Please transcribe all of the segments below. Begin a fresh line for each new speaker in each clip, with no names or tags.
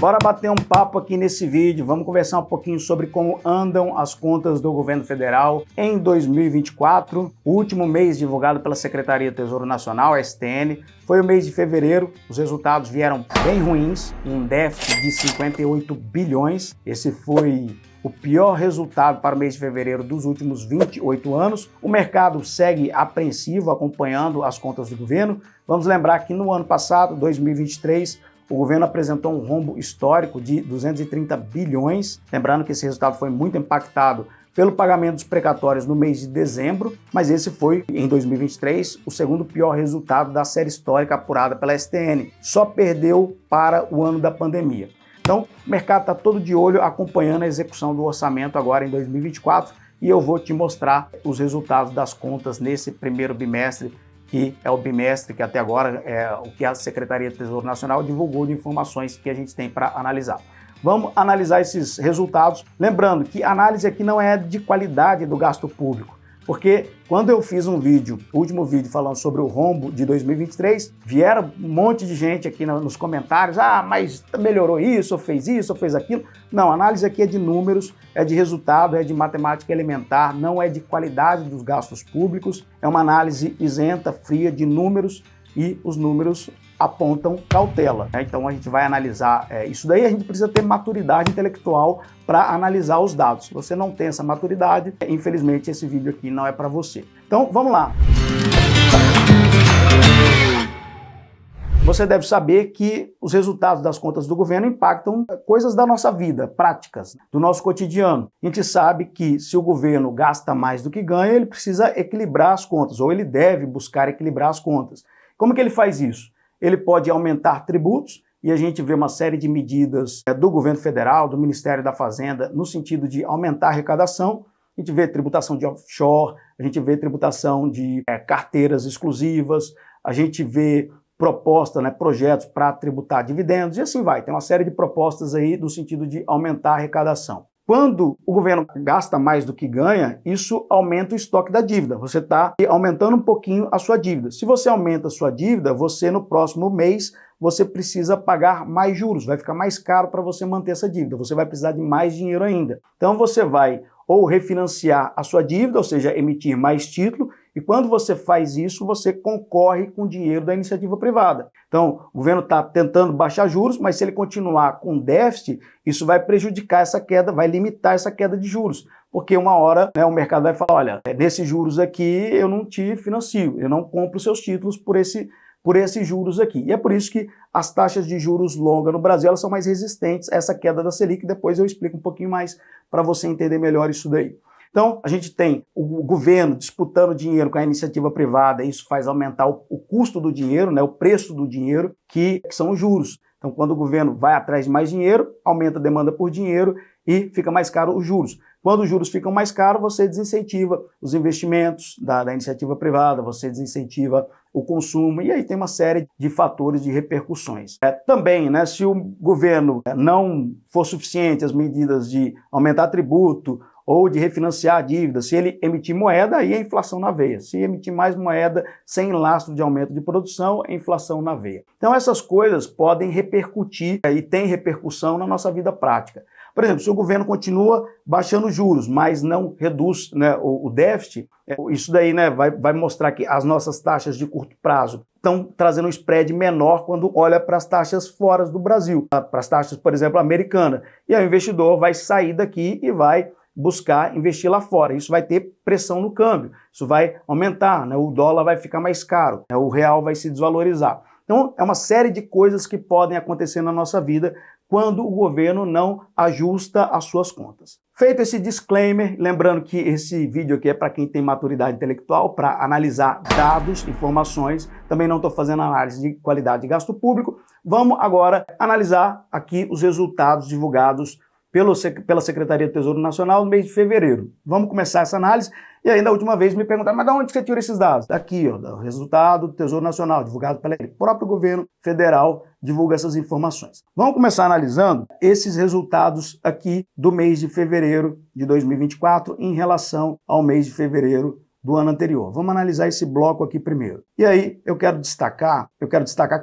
Bora bater um papo aqui nesse vídeo, vamos conversar um pouquinho sobre como andam as contas do governo federal em 2024. O último mês divulgado pela Secretaria do Tesouro Nacional, STN, foi o mês de fevereiro. Os resultados vieram bem ruins, um déficit de 58 bilhões. Esse foi o pior resultado para o mês de fevereiro dos últimos 28 anos. O mercado segue apreensivo, acompanhando as contas do governo. Vamos lembrar que no ano passado, 2023, o governo apresentou um rombo histórico de 230 bilhões. Lembrando que esse resultado foi muito impactado pelo pagamento dos precatórios no mês de dezembro, mas esse foi, em 2023, o segundo pior resultado da série histórica apurada pela STN. Só perdeu para o ano da pandemia. Então, o mercado está todo de olho acompanhando a execução do orçamento agora em 2024 e eu vou te mostrar os resultados das contas nesse primeiro bimestre, que é o bimestre que até agora é o que a Secretaria do Tesouro Nacional divulgou de informações que a gente tem para analisar. Vamos analisar esses resultados, lembrando que a análise aqui não é de qualidade do gasto público, porque quando eu fiz um vídeo, o último vídeo falando sobre o rombo de 2023, vieram um monte de gente aqui nos comentários, mas melhorou isso, ou fez aquilo. Não, a análise aqui é de números, é de resultado, é de matemática elementar, não é de qualidade dos gastos públicos, é uma análise isenta, fria de números e os números apontam cautela. Então a gente vai analisar isso daí, a gente precisa ter maturidade intelectual para analisar os dados. Se você não tem essa maturidade, infelizmente esse vídeo aqui não é para você. Então vamos lá. Você deve saber que os resultados das contas do governo impactam coisas da nossa vida, práticas, do nosso cotidiano. A gente sabe que se o governo gasta mais do que ganha, ele precisa equilibrar as contas, ou ele deve buscar equilibrar as contas. Como que ele faz isso? Ele pode aumentar tributos, e a gente vê uma série de medidas do governo federal, do Ministério da Fazenda, no sentido de aumentar a arrecadação. A gente vê tributação de offshore, a gente vê tributação de carteiras exclusivas, a gente vê proposta, projetos para tributar dividendos, e assim vai. Tem uma série de propostas aí no sentido de aumentar a arrecadação. Quando o governo gasta mais do que ganha, isso aumenta o estoque da dívida. Você está aumentando um pouquinho a sua dívida. Se você aumenta a sua dívida, você no próximo mês, você precisa pagar mais juros. Vai ficar mais caro para você manter essa dívida. Você vai precisar de mais dinheiro ainda. Então você vai ou refinanciar a sua dívida, ou seja, emitir mais título, e quando você faz isso, você concorre com o dinheiro da iniciativa privada. Então, o governo está tentando baixar juros, mas se ele continuar com déficit, isso vai prejudicar essa queda, vai limitar essa queda de juros. Porque uma hora o mercado vai falar, olha, nesses juros aqui eu não te financio, eu não compro seus títulos por esses juros aqui. E é por isso que as taxas de juros longa no Brasil elas são mais resistentes a essa queda da Selic. Depois eu explico um pouquinho mais para você entender melhor isso daí. Então, a gente tem o governo disputando dinheiro com a iniciativa privada, isso faz aumentar o custo do dinheiro, o preço do dinheiro, que são os juros. Então, quando o governo vai atrás de mais dinheiro, aumenta a demanda por dinheiro e fica mais caro os juros. Quando os juros ficam mais caros, você desincentiva os investimentos da iniciativa privada, você desincentiva o consumo, e aí tem uma série de fatores de repercussões. Também, se o governo não for suficiente as medidas de aumentar tributo ou de refinanciar a dívida, se ele emitir moeda, aí é inflação na veia. Se emitir mais moeda sem lastro de aumento de produção, é inflação na veia. Então essas coisas podem repercutir e tem repercussão na nossa vida prática. Por exemplo, se o governo continua baixando juros, mas não reduz o déficit, isso daí vai mostrar que as nossas taxas de curto prazo estão trazendo um spread menor quando olha para as taxas fora do Brasil, para as taxas, por exemplo, americanas. E aí o investidor vai sair daqui e vai buscar investir lá fora. Isso vai ter pressão no câmbio, isso vai aumentar, o dólar vai ficar mais caro, o real vai se desvalorizar. Então, é uma série de coisas que podem acontecer na nossa vida quando o governo não ajusta as suas contas. Feito esse disclaimer, lembrando que esse vídeo aqui é para quem tem maturidade intelectual, para analisar dados, informações, também não estou fazendo análise de qualidade de gasto público. Vamos agora analisar aqui os resultados divulgados pela Secretaria do Tesouro Nacional no mês de fevereiro. Vamos começar essa análise. E ainda a última vez me perguntaram, mas de onde você tira esses dados? Daqui, do resultado do Tesouro Nacional, divulgado pelo próprio governo federal, divulga essas informações. Vamos começar analisando esses resultados aqui do mês de fevereiro de 2024 em relação ao mês de fevereiro do ano anterior. Vamos analisar esse bloco aqui primeiro. E aí eu quero destacar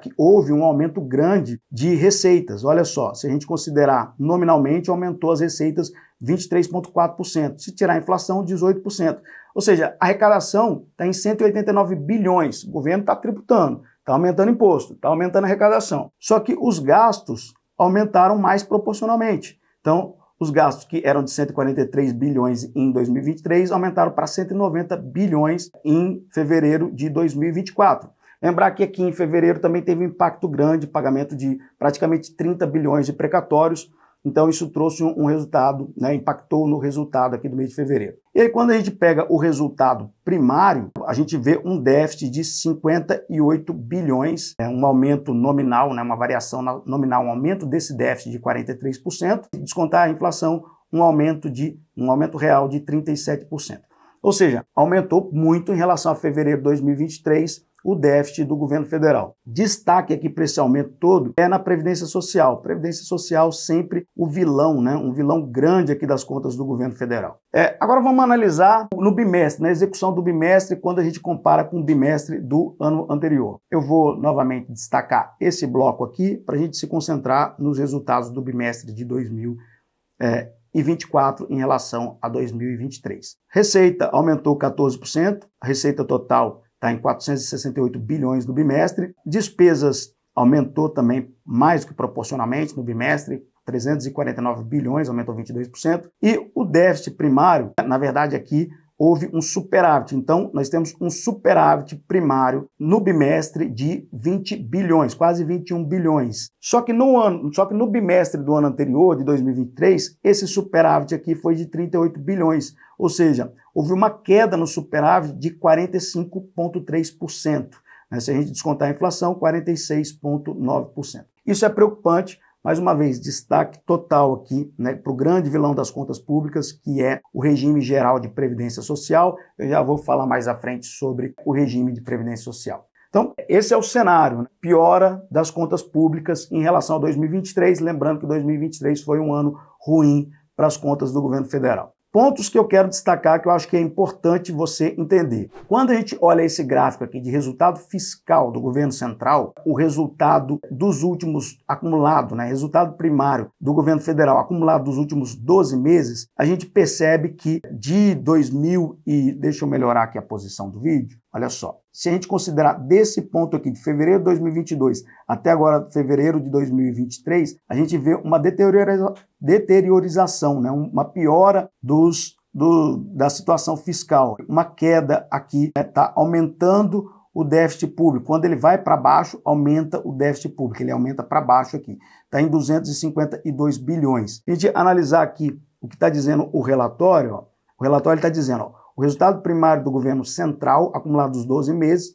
que houve um aumento grande de receitas. Olha só, se a gente considerar nominalmente, aumentou as receitas 23,4%. Se tirar a inflação, 18%. Ou seja, a arrecadação está em 189 bilhões. O governo está tributando, está aumentando imposto, está aumentando a arrecadação. Só que os gastos aumentaram mais proporcionalmente. Então, os gastos que eram de 143 bilhões em 2023 aumentaram para 190 bilhões em fevereiro de 2024. Lembrar que aqui em fevereiro também teve um impacto grande, pagamento de praticamente 30 bilhões de precatórios. Então isso trouxe um resultado, né, impactou no resultado aqui do mês de fevereiro. E aí quando a gente pega o resultado primário, a gente vê um déficit de 58 bilhões, um aumento nominal, né, uma variação nominal, um aumento desse déficit de 43%, e descontar a inflação, um aumento real de 37%. Ou seja, aumentou muito em relação a fevereiro de 2023, o déficit do governo federal. Destaque aqui para esse aumento todo é na Previdência Social. Previdência Social sempre o vilão, né? Um vilão grande aqui das contas do governo federal. Agora vamos analisar no bimestre, na execução do bimestre, quando a gente compara com o bimestre do ano anterior. Eu vou novamente destacar esse bloco aqui para a gente se concentrar nos resultados do bimestre de 2024 em relação a 2023. Receita aumentou 14%, a receita total está em 468 bilhões no bimestre. Despesas aumentou também mais do que proporcionalmente no bimestre, 349 bilhões, aumentou 22%. E o déficit primário, na verdade aqui houve um superávit. Então nós temos um superávit primário no bimestre de 20 bilhões, quase 21 bilhões. Só que no bimestre do ano anterior, de 2023, esse superávit aqui foi de 38 bilhões. Ou seja, houve uma queda no superávit de 45,3%. Se a gente descontar a inflação, 46,9%. Isso é preocupante. Mais uma vez, destaque total aqui, né, para o grande vilão das contas públicas, que é o regime geral de previdência social. Eu já vou falar mais à frente sobre o regime de previdência social. Então, esse é o cenário, né? Piora das contas públicas em relação a 2023, lembrando que 2023 foi um ano ruim para as contas do governo federal. Pontos que eu quero destacar que eu acho que é importante você entender. Quando a gente olha esse gráfico aqui de resultado fiscal do governo central, o resultado dos últimos acumulado, né, resultado primário do governo federal acumulado dos últimos 12 meses, a gente percebe que de 2000 e... Deixa eu melhorar aqui a posição do vídeo. Olha só, se a gente considerar desse ponto aqui, de fevereiro de 2022 até agora fevereiro de 2023, a gente vê uma deteriorização, né? Uma piora da situação fiscal. Uma queda aqui, está aumentando o déficit público. Quando ele vai para baixo, aumenta o déficit público. Ele aumenta para baixo aqui. Está em 252 bilhões. Se a gente analisar aqui o que está dizendo o relatório, ó, o relatório está dizendo, ó, o resultado primário do governo central, acumulado dos 12 meses,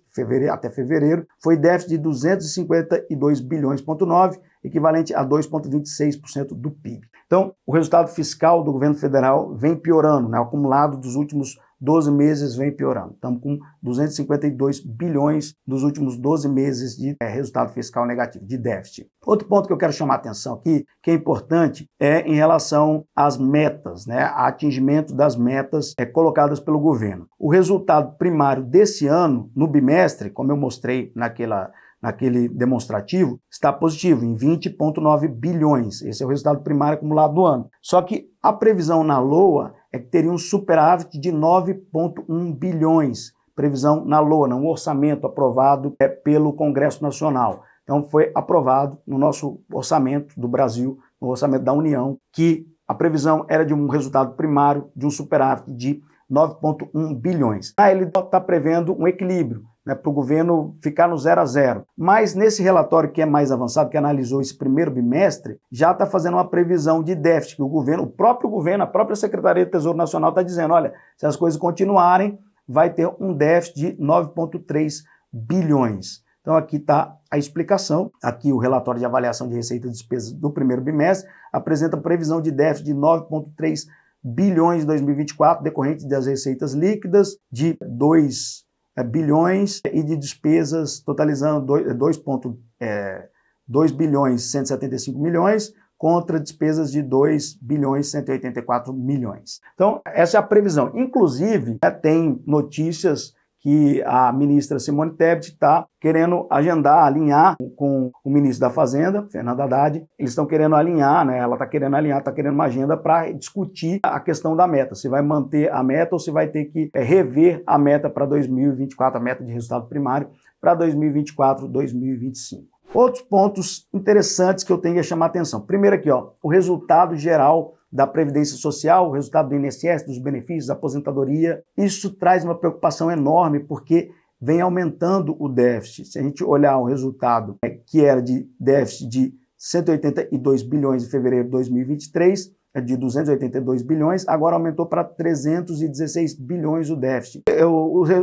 até fevereiro, foi déficit de 252 bilhões,9, equivalente a 2,26% do PIB. Então, o resultado fiscal do governo federal vem piorando, né? O acumulado dos últimos 12 meses vem piorando. Estamos com 252 bilhões dos últimos 12 meses de resultado fiscal negativo, de déficit. Outro ponto que eu quero chamar a atenção aqui, que é importante, é em relação às metas, né? A atingimento das metas colocadas pelo governo. O resultado primário desse ano, no bimestre, como eu mostrei naquele demonstrativo, está positivo em 20,9 bilhões. Esse é o resultado primário acumulado do ano. Só que a previsão na LOA é que teria um superávit de 9,1 bilhões. Previsão na LOA, um orçamento aprovado pelo Congresso Nacional. Então foi aprovado no nosso orçamento do Brasil, no orçamento da União, que a previsão era de um resultado primário de um superávit de 9,1 bilhões. Ele está prevendo um equilíbrio, né, para o governo ficar no 0 a 0. Mas nesse relatório que é mais avançado, que analisou esse primeiro bimestre, já está fazendo uma previsão de déficit, que o próprio governo, a própria Secretaria do Tesouro Nacional está dizendo, olha, se as coisas continuarem, vai ter um déficit de 9,3 bilhões. Então aqui está a explicação, aqui o relatório de avaliação de receita e despesas do primeiro bimestre apresenta previsão de déficit de 9,3 bilhões em 2024, decorrente das receitas líquidas de 2 bilhões e de despesas totalizando 2 bilhões e 175 milhões, contra despesas de 2 bilhões e 184 milhões. Então, essa é a previsão. Inclusive, tem notícias que a ministra Simone Tebet está querendo agendar, alinhar com o ministro da Fazenda, Fernando Haddad. Eles estão querendo alinhar, né? Ela está querendo alinhar, está querendo uma agenda para discutir a questão da meta, se vai manter a meta ou se vai ter que rever a meta para 2024, a meta de resultado primário, para 2024, 2025. Outros pontos interessantes que eu tenho que chamar a atenção. Primeiro aqui, ó, o resultado geral da Previdência Social, o resultado do INSS, dos benefícios, da aposentadoria. Isso traz uma preocupação enorme porque vem aumentando o déficit. Se a gente olhar o resultado que era de déficit de 182 bilhões em fevereiro de 2023, de 282 bilhões, agora aumentou para 316 bilhões o déficit.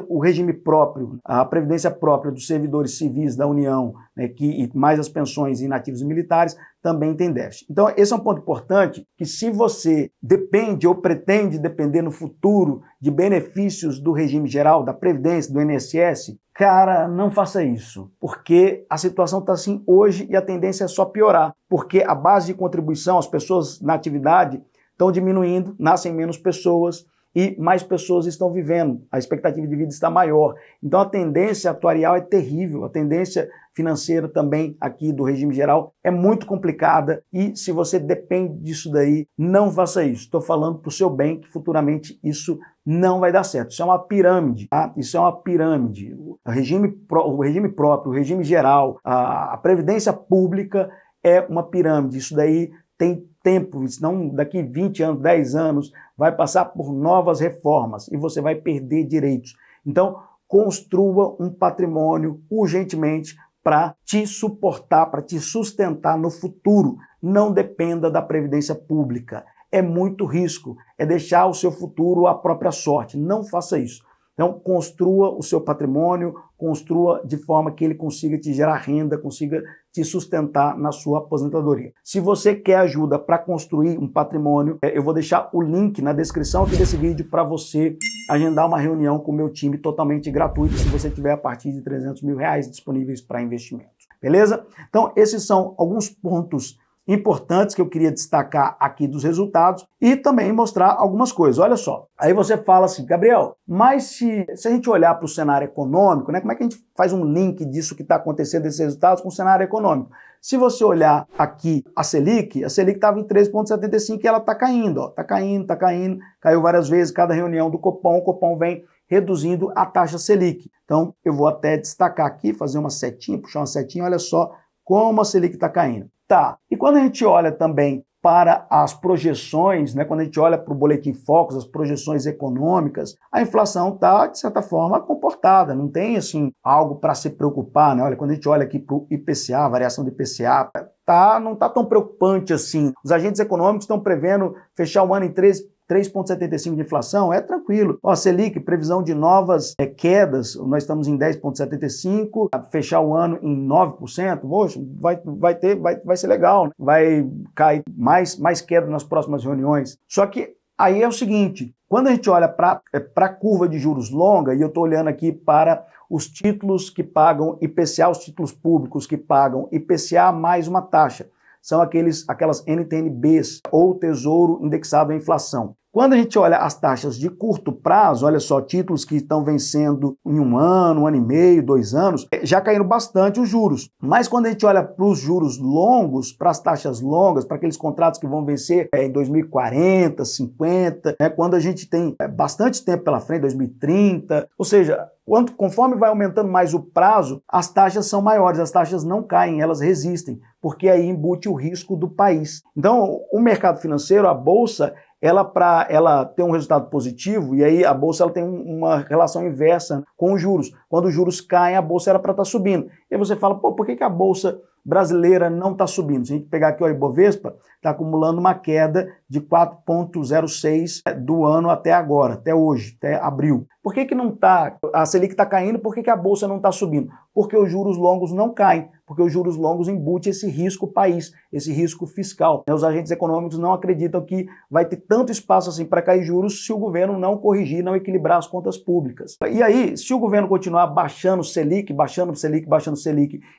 O regime próprio, a previdência própria dos servidores civis da União, né, e mais as pensões inativos e militares, também tem déficit. Então, esse é um ponto importante, que se você depende ou pretende depender no futuro de benefícios do regime geral, da Previdência, do INSS, cara, não faça isso, porque a situação está assim hoje e a tendência é só piorar, porque a base de contribuição, as pessoas na atividade estão diminuindo, nascem menos pessoas e mais pessoas estão vivendo, a expectativa de vida está maior. Então a tendência atuarial é terrível, a tendência financeira também aqui do regime geral é muito complicada e se você depende disso daí, não faça isso. Estou falando para o seu bem que futuramente isso não vai dar certo. Isso é uma pirâmide, tá? Isso é uma pirâmide. O regime próprio, o regime geral, a previdência pública é uma pirâmide. Isso daí tem tempo, senão daqui 20 anos, 10 anos, vai passar por novas reformas e você vai perder direitos. Então, construa um patrimônio urgentemente para te suportar, para te sustentar no futuro. Não dependa da previdência pública. É muito risco, é deixar o seu futuro à própria sorte. Não faça isso. Então, construa o seu patrimônio, construa de forma que ele consiga te gerar renda, consiga te sustentar na sua aposentadoria. Se você quer ajuda para construir um patrimônio, eu vou deixar o link na descrição aqui desse vídeo para você agendar uma reunião com o meu time totalmente gratuito, se você tiver a partir de R$300 mil disponíveis para investimento. Beleza? Então, esses são alguns pontos importantes que eu queria destacar aqui dos resultados e também mostrar algumas coisas. Olha só, aí você fala assim, Gabriel, mas se a gente olhar para o cenário econômico, né, como é que a gente faz um link disso que está acontecendo, desses resultados, com o cenário econômico? Se você olhar aqui a Selic estava em 13,75 e ela está caindo, ó, está caindo, caiu várias vezes, cada reunião do Copom, o Copom vem reduzindo a taxa Selic. Então, eu vou até destacar aqui, fazer uma setinha, puxar uma setinha, olha só como a Selic está caindo. Tá, e quando a gente olha também para as projeções, né, quando a gente olha para o Boletim Focus, as projeções econômicas, a inflação está, de certa forma, comportada, não tem assim algo para se preocupar, né? Olha, quando a gente olha aqui para o IPCA, a variação do IPCA, não está tão preocupante assim. Os agentes econômicos estão prevendo fechar o ano em 3,75 de inflação, é tranquilo. Ó, Selic, previsão de novas quedas, nós estamos em 10,75, fechar o ano em 9%, poxa, vai ser legal, né? Vai cair mais queda nas próximas reuniões. Só que aí é o seguinte, quando a gente olha para a curva de juros longa, e eu estou olhando aqui para os títulos que pagam IPCA, os títulos públicos que pagam IPCA mais uma taxa, são aquelas NTN-Bs, ou Tesouro Indexado à Inflação. Quando a gente olha as taxas de curto prazo, olha só, títulos que estão vencendo em um ano e meio, 2 anos, já caíram bastante os juros. Mas quando a gente olha para os juros longos, para as taxas longas, para aqueles contratos que vão vencer em 2040, 50, quando a gente tem bastante tempo pela frente, 2030, ou seja, conforme vai aumentando mais o prazo, as taxas são maiores, as taxas não caem, elas resistem, porque aí embute o risco do país. Então, o mercado financeiro, a bolsa, para ela ter um resultado positivo, e aí a bolsa ela tem uma relação inversa com os juros. Quando os juros caem, a bolsa era para estar subindo. E aí você fala, pô, por que a bolsa brasileira não está subindo? Se a gente pegar aqui o Ibovespa, está acumulando uma queda de 4,06 do ano até agora, até hoje, até abril. Por que não está? A Selic está caindo, por que a bolsa não está subindo? Porque os juros longos não caem, porque os juros longos embutem esse risco país, esse risco fiscal. Os agentes econômicos não acreditam que vai ter tanto espaço assim para cair juros se o governo não corrigir, não equilibrar as contas públicas. E aí, se o governo continuar baixando Selic,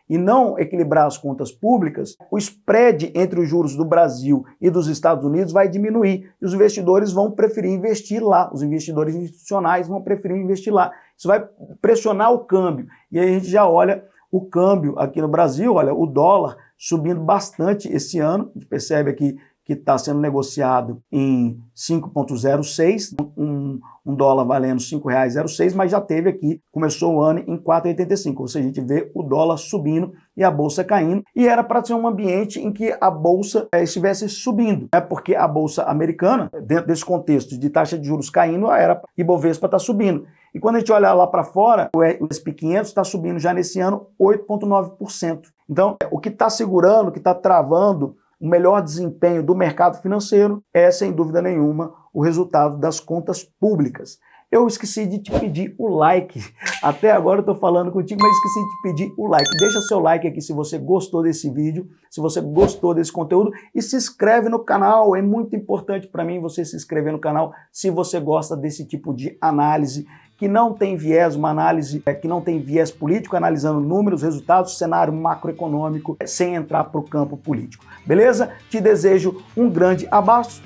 e não equilibrar das contas públicas, o spread entre os juros do Brasil e dos Estados Unidos vai diminuir e os investidores vão preferir investir lá, os investidores institucionais vão preferir investir lá. Isso vai pressionar o câmbio. E aí a gente já olha o câmbio aqui no Brasil, olha, o dólar subindo bastante esse ano, a gente percebe aqui que está sendo negociado em 5,06, um dólar valendo R$ 5,06, mas já teve aqui, começou o ano em 4,85, ou seja, a gente vê o dólar subindo e a bolsa caindo, e era para ser um ambiente em que a bolsa estivesse subindo, né? Porque a bolsa americana, dentro desse contexto de taxa de juros caindo, era Ibovespa está subindo. E quando a gente olha lá para fora, o S&P 500 está subindo já nesse ano 8,9%. Então, o que está segurando, o que está travando o melhor desempenho do mercado financeiro é, sem dúvida nenhuma, o resultado das contas públicas. Eu esqueci de te pedir o like. Até agora eu estou falando contigo, mas esqueci de te pedir o like. Deixa seu like aqui se você gostou desse vídeo, se você gostou desse conteúdo e se inscreve no canal. É muito importante para mim você se inscrever no canal se você gosta desse tipo de análise que não tem viés, uma análise que não tem viés político, analisando números, resultados, cenário macroeconômico, sem entrar para o campo político. Beleza? Te desejo um grande abraço,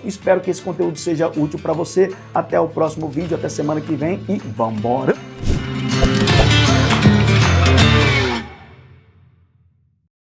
espero que esse conteúdo seja útil para você. Até o próximo vídeo, até semana que vem e vambora!